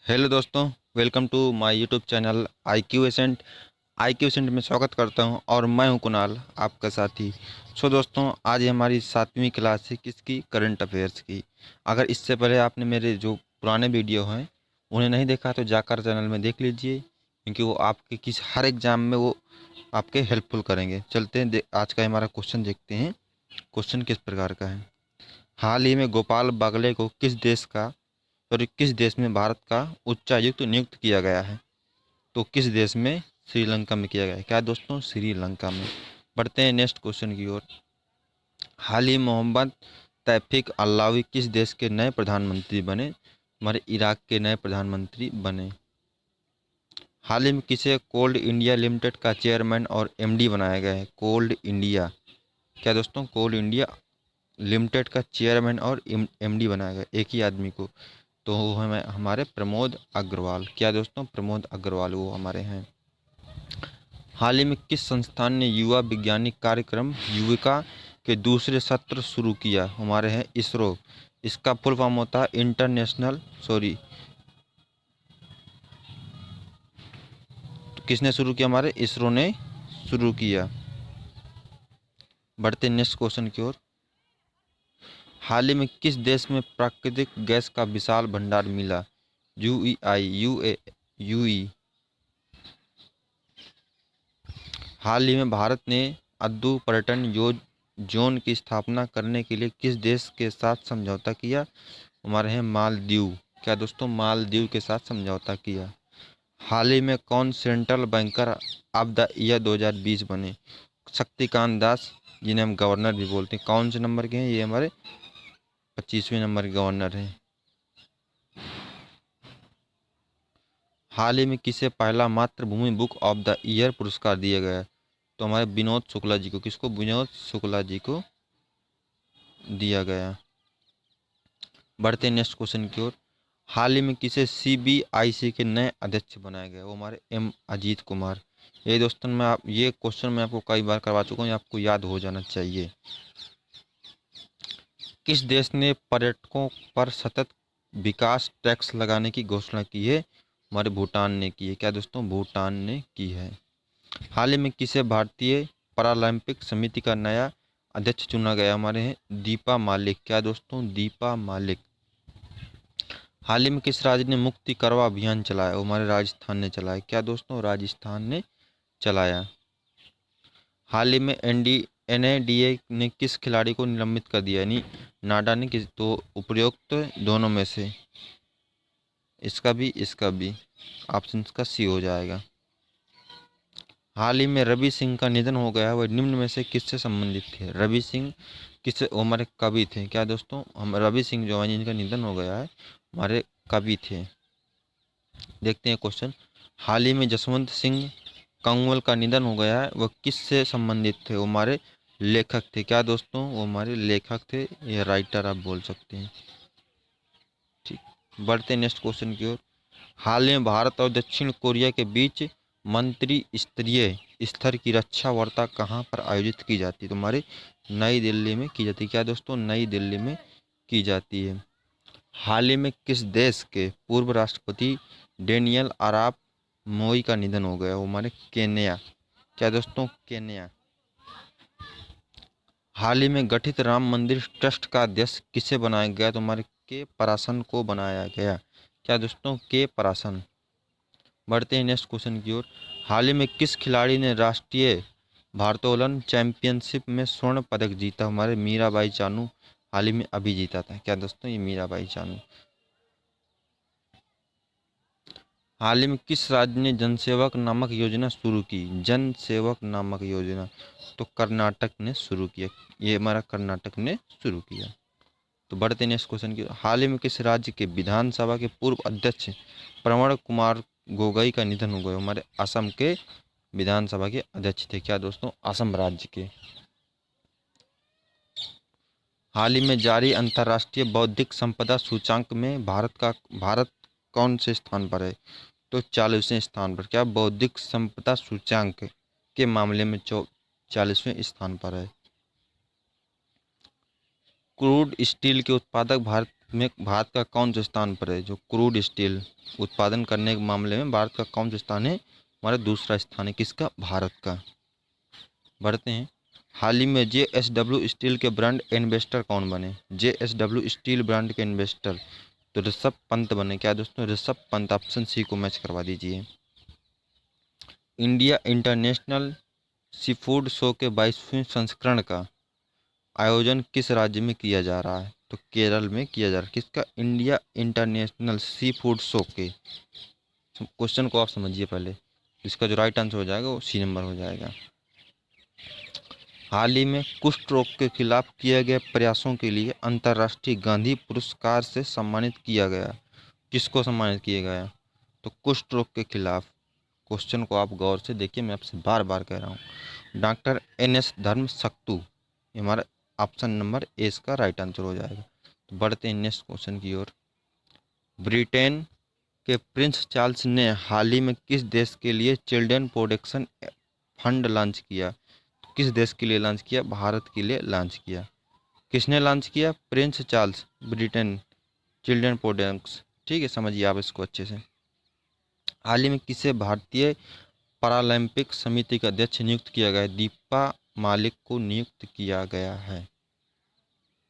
Hello दोस्तों, welcome to my YouTube channel I Q ascent में स्वागत करता हूं और मैं हूं कुणाल, आपका साथी। दोस्तों, आज ये हमारी 7वीं क्लास है किसकी, करंट अफेयर्स की। अगर इससे पहले आपने मेरे जो पुराने वीडियो हैं उन्हें नहीं देखा तो जाकर चैनल में देख लीजिए, क्योंकि वो आपके हर एग्ज़ाम में वो आपके हेल्पफुल करेंगे। चलते हैं, आज का हमारा क्वेश्चन देखते हैं। क्वेश्चन किस प्रकार का है। हाल ही में गोपाल बागले को किस देश में भारत का उच्चायुक्त नियुक्त किया गया है। तो किस देश में? श्रीलंका में किया गया है। क्या दोस्तों? श्रीलंका में। बढ़ते हैं नेक्स्ट क्वेश्चन की ओर। हाल ही मोहम्मद तौफीक अल्लावी किस देश के नए प्रधानमंत्री बने? हमारे इराक के नए प्रधानमंत्री बने। हाल ही में किसे कोल्ड इंडिया लिमिटेड का चेयरमैन और एमडी बनाया गया है? Cold India. क्या दोस्तों? कोल्ड इंडिया लिमिटेड का चेयरमैन और एमडी बनाया गया एक ही आदमी को। तो वो हमें हमारे प्रमोद अग्रवाल। क्या दोस्तों? प्रमोद अग्रवाल वो हमारे हैं। हाल ही में किस संस्थान ने युवा वैज्ञानिक कार्यक्रम युविका के दूसरे सत्र शुरू किया? हमारे हैं इसरो। इसका फुल फॉर्म होता है इंटरनेशनल तो किसने शुरू किया? हमारे इसरो ने शुरू किया। बढ़ते नेक्स्ट क्वेश्चन की ओर। हाल ही में किस देश में प्राकृतिक गैस का विशाल भंडार मिला? यूई। हाल ही में भारत ने अद्दू पर्यटन जोन की स्थापना करने के लिए किस देश के साथ समझौता किया? हमारे हैं मालदीव। क्या दोस्तों? मालदीव के साथ समझौता किया। हाल ही में कौन central banker of the year 2020 बने? शक्तिकांत दास, जिन्हें हम गवर्नर भी बोलते हैं। कौन से नंबर के हैं? ये हमारे 25वें नंबर के गवर्नर हैं। हाल ही में किसे पहला मातृभूमि बुक ऑफ द ईयर पुरस्कार दिया गया? तो हमारे विनोद शुक्ला जी को। किसको? विनोद शुक्ला जी को दिया गया। बढ़ते नेक्स्ट क्वेश्चन की ओर। हाल ही में किसे सीबीआईसी के नए अध्यक्ष बनाया गया? वो हमारे एम अजीत कुमार। ये दोस्तों ये क्वेश्चन मैं आपको कई बार करवा चुका हूँ, ये आपको याद हो जाना चाहिए। किस देश ने पर्यटकों पर सतत विकास टैक्स लगाने की घोषणा की है? हमारे भूटान ने की है। क्या दोस्तों? भूटान ने की है। हाल ही में किसे भारतीय पैरालंपिक समिति का नया अध्यक्ष चुना गया? हमारे हैं दीपा मालिक। क्या दोस्तों? दीपा मालिक। हाल ही में किस राज्य ने मुक्ति करवा अभियान चलाया? वो हमारे राजस्थान ने चलाया। क्या दोस्तों? राजस्थान ने चलाया। हाल ही में एनएडीए ने किस खिलाड़ी को निलंबित कर दिया? यानी नाडा ने किस? तो उपयुक्त दोनों में से इसका भी ऑप्शन का सी हो जाएगा। हाल ही में रवि सिंह का निधन हो गया, वह निम्न में से किससे संबंधित थे? रवि सिंह किस हमारे कवि थे। क्या दोस्तों? हम रवि सिंह जो है जिनका निधन हो गया है हमारे कवि थे। देखते हैं क्वेश्चन। हाल ही में जसवंत सिंह कंवल का निधन हो गया है, वह किससे संबंधित थे? वो हमारे लेखक थे। क्या दोस्तों? वो हमारे लेखक थे या राइटर आप बोल सकते हैं। ठीक। बढ़ते नेक्स्ट क्वेश्चन की ओर। हाल में भारत और दक्षिण कोरिया के बीच मंत्री स्तरीय स्तर की रक्षा वार्ता कहाँ पर आयोजित की जाती है? तो हमारे नई दिल्ली में की जाती है। क्या दोस्तों? नई दिल्ली में की जाती है। हाल ही में किस देश के पूर्व राष्ट्रपति डेनियल आराप मोई का निधन हो गया? वो हमारे केन्या। क्या दोस्तों? केन्या। हाल ही में गठित राम मंदिर ट्रस्ट का अध्यक्ष किसे बनाया गया? तो हमारे के परासन को बनाया गया। क्या दोस्तों? के परासन। बढ़ते हैं नेक्स्ट क्वेश्चन की ओर। हाल ही में किस खिलाड़ी ने राष्ट्रीय भारोत्तोलन चैंपियनशिप में स्वर्ण पदक जीता? हमारे मीराबाई चानू हाल ही में अभी जीता था। क्या दोस्तों? ये मीराबाई चानू। हाल ही में किस राज्य ने जनसेवक नामक योजना शुरू की? जनसेवक नामक योजना तो कर्नाटक ने शुरू किया। ये हमारा कर्नाटक ने शुरू किया। तो बढ़ते नेक्स्ट क्वेश्चन की। हाल ही में किस राज्य के विधानसभा के पूर्व अध्यक्ष प्रवण कुमार गोगोई का निधन हो गया? हमारे असम के विधानसभा के अध्यक्ष थे। क्या दोस्तों? असम राज्य के। हाल ही में जारी अंतर्राष्ट्रीय बौद्धिक संपदा सूचांक में भारत कौन से स्थान पर है? तो 40वें स्थान पर। क्या? बौद्धिक संपदा सूचांक के मामले में 40वें स्थान पर है। क्रूड स्टील के उत्पादक भारत में भारत का कौन से स्थान पर है? जो क्रूड स्टील उत्पादन करने के मामले में भारत का कौन सा स्थान है? हमारा दूसरा स्थान है। किसका? भारत का। बढ़ते हैं। हाल ही में JSW स्टील के ब्रांड इन्वेस्टर कौन बने? JSW स्टील ब्रांड के इन्वेस्टर तो ऋषभ पंत बने। क्या दोस्तों? ऋषभ पंत। ऑप्शन सी को मैच करवा दीजिए। India international sea food show के 22वें संस्करण का आयोजन किस राज्य में किया जा रहा है? तो केरल में किया जा रहा है। किसका? India international sea food show के। क्वेश्चन को आप समझिए पहले। इसका जो राइट आंसर हो जाएगा वो सी नंबर हो जाएगा। हाल ही में कुष्ठ रोग के खिलाफ किए गए प्रयासों के लिए अंतर्राष्ट्रीय गांधी पुरस्कार से सम्मानित किया गया। किसको सम्मानित किया गया? तो कुष्ठ रोग के खिलाफ। क्वेश्चन को आप गौर से देखिए, मैं आपसे बार बार कह रहा हूँ। डॉक्टर NS धर्म सक्तू, ये हमारा ऑप्शन नंबर ए इसका राइट आंसर हो जाएगा। तो बढ़ते हैं नेक्स्ट क्वेश्चन की ओर। ब्रिटेन के प्रिंस चार्ल्स ने हाल ही में किस देश के लिए चिल्ड्रन प्रोटेक्शन फंड लॉन्च किया? किस देश के लिए लॉन्च किया? भारत के लिए लॉन्च किया। किसने लॉन्च किया? Prince Charles, Britain. Children protection, ठीक है, समझिए आप इसको अच्छे से। हाल ही में किसे भारतीय पैरालंपिक समिति का अध्यक्ष नियुक्त किया गया है? दीपा मालिक को नियुक्त किया गया है।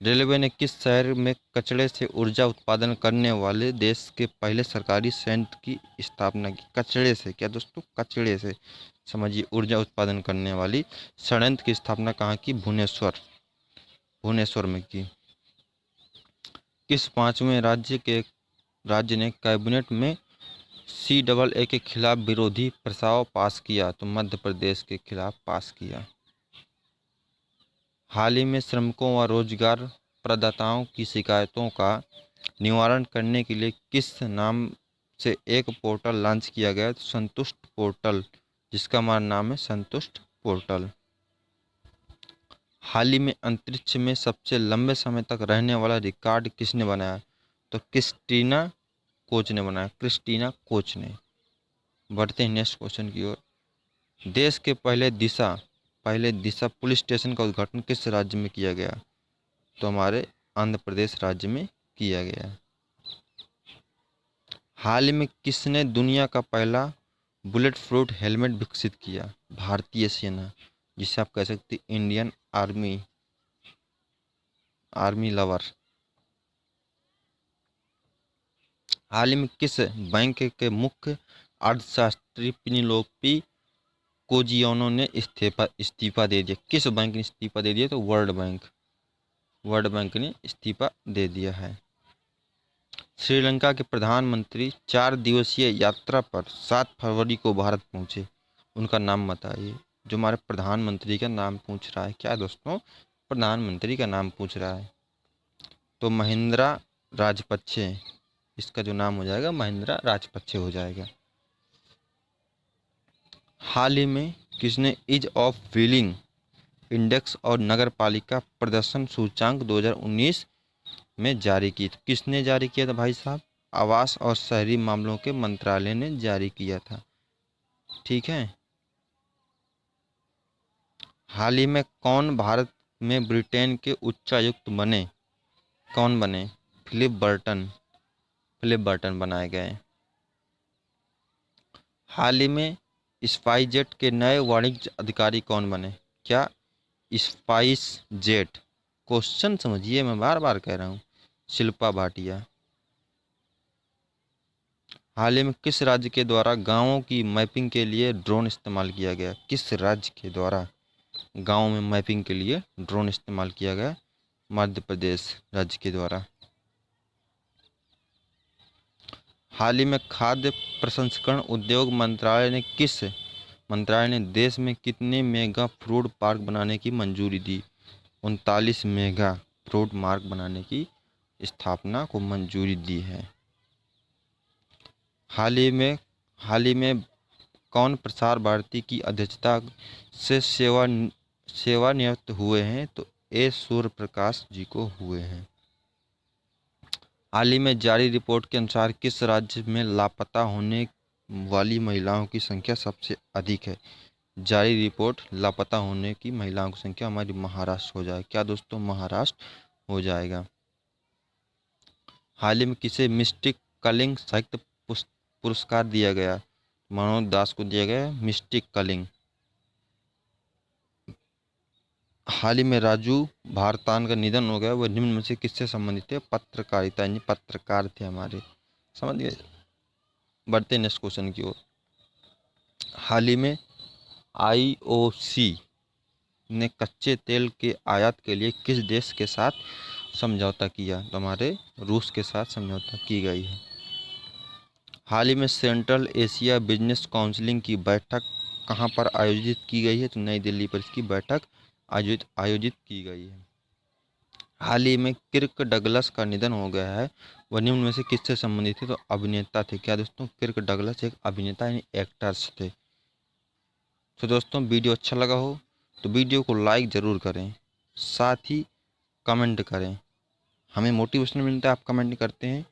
रेलवे ने किस शहर में कचरे से ऊर्जा उत्पादन करने वाले देश के पहले सरकारी संयंत्र की स्थापना की? कचरे से, क्या दोस्तों? कचरे से, समझिए, ऊर्जा उत्पादन करने वाली संयंत्र की स्थापना कहाँ की? भुवनेश्वर, भुवनेश्वर में की। किस पांचवें राज्य ने कैबिनेट में CAA के खिलाफ विरोधी प्रस्ताव पास किया? तो मध्य प्रदेश के खिलाफ पास किया। हाल ही में श्रमिकों व रोजगार प्रदाताओं की शिकायतों का निवारण करने के लिए किस नाम से एक पोर्टल लॉन्च किया गया? तो संतुष्ट पोर्टल, जिसका हमारा नाम है संतुष्ट पोर्टल। हाल ही में अंतरिक्ष में सबसे लंबे समय तक रहने वाला रिकॉर्ड किसने बनाया? तो क्रिस्टीना कोच ने बनाया। क्रिस्टीना कोच ने। बढ़ते हैं नेक्स्ट क्वेश्चन की ओर। देश के पहले दिशा पुलिस स्टेशन का उद्घाटन किस राज्य में किया गया? तो हमारे आंध्र प्रदेश राज्य में किया गया। हाल ही में किसने दुनिया का पहला बुलेट प्रूफ हेलमेट विकसित किया? भारतीय सेना, जिसे आप कह सकते इंडियन आर्मी लवर। हाल ही में किस बैंक के मुख्य अर्थशास्त्री पिनिलोपी कोजियानो ने इस्तीफा दे दिया? किस बैंक ने इस्तीफा दे दिया? तो वर्ल्ड बैंक ने इस्तीफा दे दिया है। श्रीलंका के प्रधानमंत्री 4 दिवसीय यात्रा पर 7 फरवरी को भारत पहुंचे। उनका नाम बताइए। जो हमारे प्रधानमंत्री का नाम पूछ रहा है। क्या दोस्तों? प्रधानमंत्री का नाम पूछ रहा है। तो महिंद्रा राजपक्षे, इसका जो नाम हो जाएगा महिंद्रा राजपक्षे हो जाएगा। हाल ही में किसने ईज ऑफ व्हीलिंग इंडेक्स और नगर पालिका प्रदर्शन सूचांक 2019 में जारी की? तो किसने जारी किया था भाई साहब? आवास और शहरी मामलों के मंत्रालय ने जारी किया था। ठीक है। हाल ही में कौन भारत में ब्रिटेन के उच्चायुक्त बने? कौन बने? फिलिप बर्टन बनाए गए। हाल ही में स्पाइसजेट के नए वाणिज्य अधिकारी कौन बने? क्या? Spice jet. क्वेश्चन समझिए, मैं बार बार कह रहा हूँ। शिल्पा भाटिया। हाल ही में किस राज्य के द्वारा गांवों की मैपिंग के लिए ड्रोन इस्तेमाल किया गया? किस राज्य के द्वारा गांवों में मैपिंग के लिए ड्रोन इस्तेमाल किया गया? मध्य प्रदेश राज्य के द्वारा। हाल ही में खाद्य प्रसंस्करण उद्योग मंत्रालय ने देश में कितने मेगा फूड पार्क बनाने की मंजूरी दी? 39 मेगा फूड पार्क बनाने की स्थापना को मंजूरी दी है। हाल ही में कौन प्रसार भारती की अध्यक्षता से सेवानिवृत्त हुए हैं? तो सूर्य प्रकाश जी को हुए हैं। हाल ही में जारी रिपोर्ट के अनुसार किस राज्य में लापता होने वाली महिलाओं की संख्या सबसे अधिक है? जारी रिपोर्ट लापता होने की महिलाओं की संख्या हमारी महाराष्ट्र हो जाएगी। क्या दोस्तों? महाराष्ट्र हो जाएगा। हाल ही में किसे मिस्टिक कलिंग साहित्य पुरस्कार दिया गया? मनोज दास को दिया गया मिस्टिक कलिंग। हाल ही में राजू भारतान का निधन हो गया, वह निम्न में से किससे संबंधित थे? पत्रकारिता, यानी पत्रकार थे हमारे। समझ गए। बढ़ते नेक्स्ट क्वेश्चन की ओर। हाल ही में आईओसी ने कच्चे तेल के आयात के लिए किस देश के साथ समझौता किया? तो हमारे रूस के साथ समझौता की गई है। हाल ही में सेंट्रल एशिया बिजनेस काउंसिल की बैठक कहाँ पर आयोजित की गई है? तो नई दिल्ली पर इसकी बैठक आयोजित की गई है। हाल ही में किर्क डगलस का निधन हो गया है, वह निम्न में से किससे संबंधित थे? तो अभिनेता थे। क्या दोस्तों? किर्क डगलस एक अभिनेता यानी एक्टर्स थे। तो दोस्तों वीडियो अच्छा लगा हो तो वीडियो को लाइक ज़रूर करें, साथ ही कमेंट करें। हमें मोटिवेशन मिलता है, आप कमेंट करते हैं।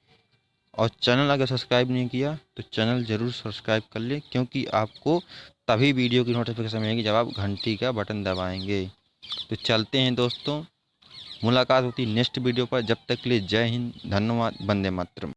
और चैनल अगर सब्सक्राइब नहीं किया तो चैनल ज़रूर सब्सक्राइब कर लें, क्योंकि आपको तभी वीडियो की नोटिफिकेशन मिलेगी जब आप घंटी का बटन दबाएंगे। तो चलते हैं दोस्तों, मुलाकात होती नेक्स्ट वीडियो पर। जब तक के लिए जय हिंद, धन्यवाद, वंदे मातरम।